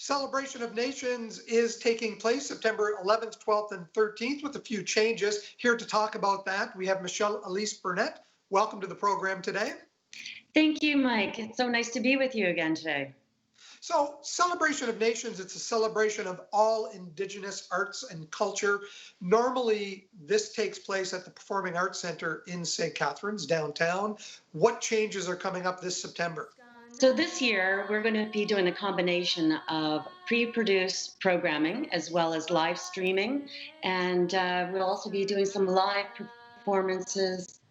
Celebration of Nations is taking place September 11th, 12th, and 13th with a few changes. Here to talk about that, we have Michele-Elise Burnett. Welcome to the program today. Thank you, Mike. It's so nice to be with you again today. So, Celebration of Nations, it's a celebration of all Indigenous arts and culture. Normally, this takes place at the Performing Arts Center in St. Catharines, downtown. What changes are coming up this September? So this year, we're going to be doing a combination of pre-produced programming as well as live streaming. And we'll also be doing some live performances.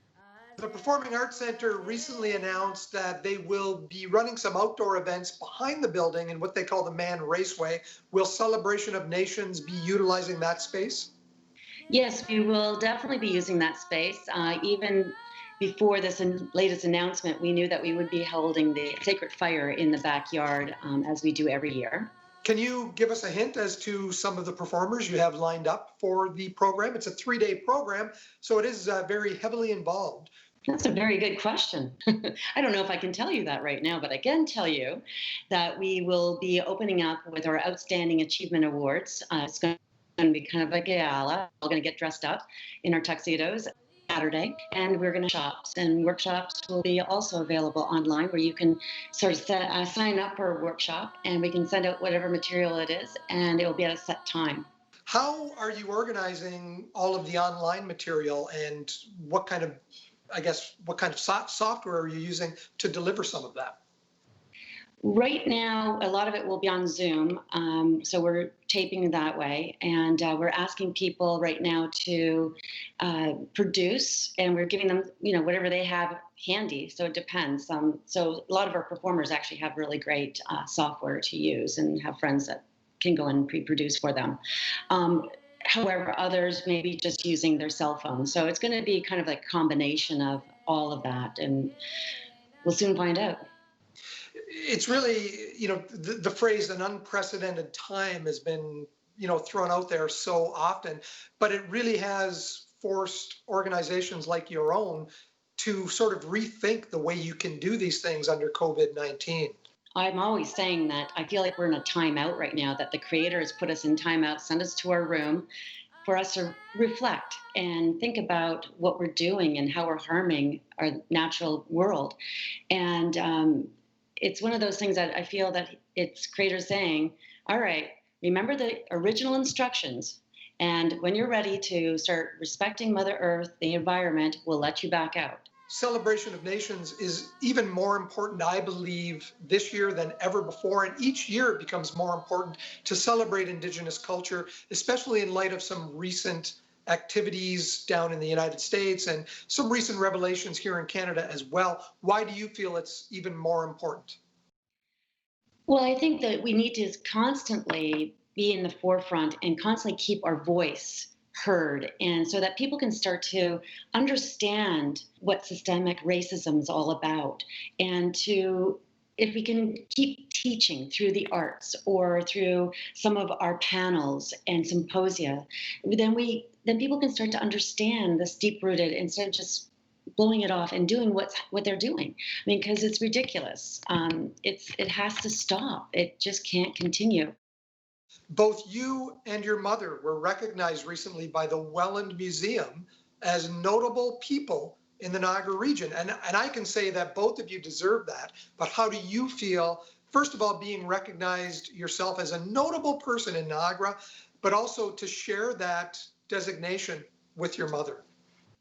The Performing Arts Center recently announced that they will be running some outdoor events behind the building in what they call the Man Raceway. Will Celebration of Nations be utilizing that space? Yes, we will definitely be using that space. Even before this latest announcement, we knew that we would be holding the Sacred Fire in the backyard as we do every year. Can you give us a hint as to some of the performers you have lined up for the program? It's a 3-day program, so it is very heavily involved. That's a very good question. I don't know if I can tell you that right now, but I can tell you that we will be opening up with our Outstanding Achievement Awards. It's going to be kind of like a gala. We're going to get dressed up in our tuxedos Saturday, and we're going to shops, and workshops will be also available online where you can sort of sign up for a workshop, and we can send out whatever material it is, and it will be at a set time. How are you organizing all of the online material, and what kind of software are you using to deliver some of that? Right now, a lot of it will be on Zoom, so we're taping that way, and we're asking people right now to produce, and we're giving them, whatever they have handy. So it depends. So a lot of our performers actually have really great software to use, and have friends that can go and pre-produce for them. However, others may be just using their cell phone. So it's going to be kind of like a combination of all of that, and we'll soon find out. It's really, the phrase an unprecedented time has been, thrown out there so often, but it really has forced organizations like your own to sort of rethink the way you can do these things under COVID-19. I'm always saying that I feel like we're in a timeout right now, that the creators put us in timeout, send us to our room for us to reflect and think about what we're doing and how we're harming our natural world. And it's one of those things that I feel that it's creators saying, all right, remember the original instructions. And when you're ready to start respecting Mother Earth, the environment, we'll let you back out. Celebration of Nations is even more important, I believe, this year than ever before. And each year it becomes more important to celebrate Indigenous culture, especially in light of some recent activities down in the United States and some recent revelations here in Canada as well. Why do you feel it's even more important? Well, I think that we need to constantly be in the forefront and constantly keep our voice heard, and so that people can start to understand what systemic racism is all about, and to, if we can keep teaching through the arts or through some of our panels and symposia, then people can start to understand this deep-rooted, instead of just blowing it off and doing what they're doing. I mean, because it's ridiculous. It has to stop. It just can't continue. Both you and your mother were recognized recently by the Welland Museum as notable people in the Niagara region. And I can say that both of you deserve that. But how do you feel, first of all, being recognized yourself as a notable person in Niagara, but also to share that designation with your mother?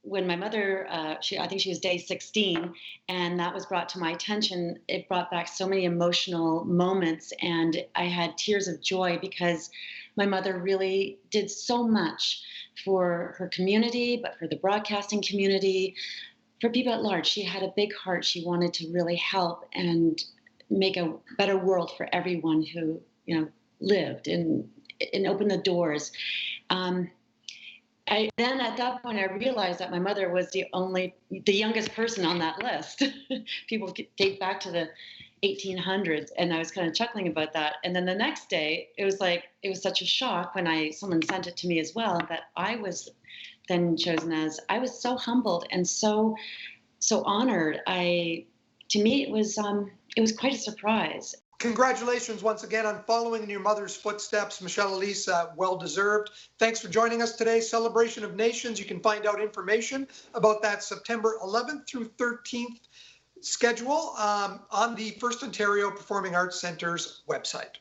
When my mother, I think she was day 16, and that was brought to my attention, it brought back so many emotional moments, and I had tears of joy because my mother really did so much for her community, but for the broadcasting community, for people at large. She had a big heart. She wanted to really help and make a better world for everyone who, lived, and open the doors. Then at that point, I realized that my mother was the youngest person on that list. People date back to the 1800s, and I was kind of chuckling about that. And then the next day, it was such a shock when someone sent it to me as well, that I was then chosen as. I was so humbled and so honored. To me, it was quite a surprise. Congratulations once again on following in your mother's footsteps, Michele-Elise, well deserved. Thanks for joining us today. Celebration of Nations. You can find out information about that September 11th through 13th schedule on the First Ontario Performing Arts Centre's website.